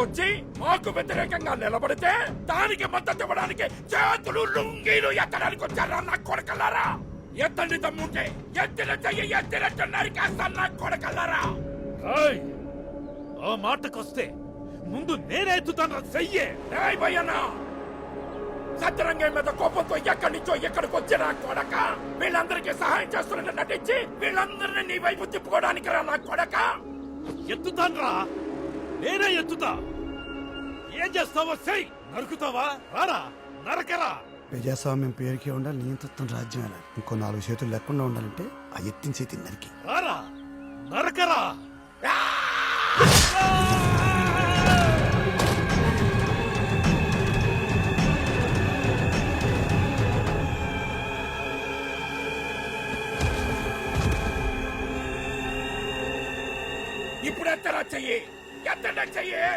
వచ్చి మాకు వ్యతిరేకంగా నిలబడితే దానికి మద్దతు ఇవ్వడానికి చేతులు లుంగీలు ఎత్తడానికి వచ్చారా నా కొడకల్లారా? ఎత్తండి తమ్ముంటే ఎత్తిన చెయ్యి ఎత్తినట్టు నరికేస్తాను నా కొడకల్లారా. ఆ మాటకొస్తే ముందు నేనే ఎత్తుతాను చెయ్యే. భయ్యనా సత్యరంగం మీద కోపంతో ఎక్కడి నుంచో ఎక్కడికి వచ్చినా కొడక వీళ్ళందరికీ సహాయం చేస్తున్నట్టు నటించి వీళ్ళందరినీ నీ వైపు తిప్పుకోవడానికి రా నా కొడక. ఎత్తుతాన్రా, నేనే ఎత్తుతా. ఏం చేస్తావో చెయ్యి. నరుకుతావా? రారా, నరకరా. ప్రజాస్వామ్యం పేరుకే ఉండాలి, నియంత్రిత్వం రాజ్యం. ఇంకో 4 చేతులు లేకుండా ఉండాలంటే ఆ ఎత్తిన చేతి నరికి రారా, నరకరా. ఇప్పుడు ఎత్తరా చెయ్యి, ఎత్తడా చెయ్యి.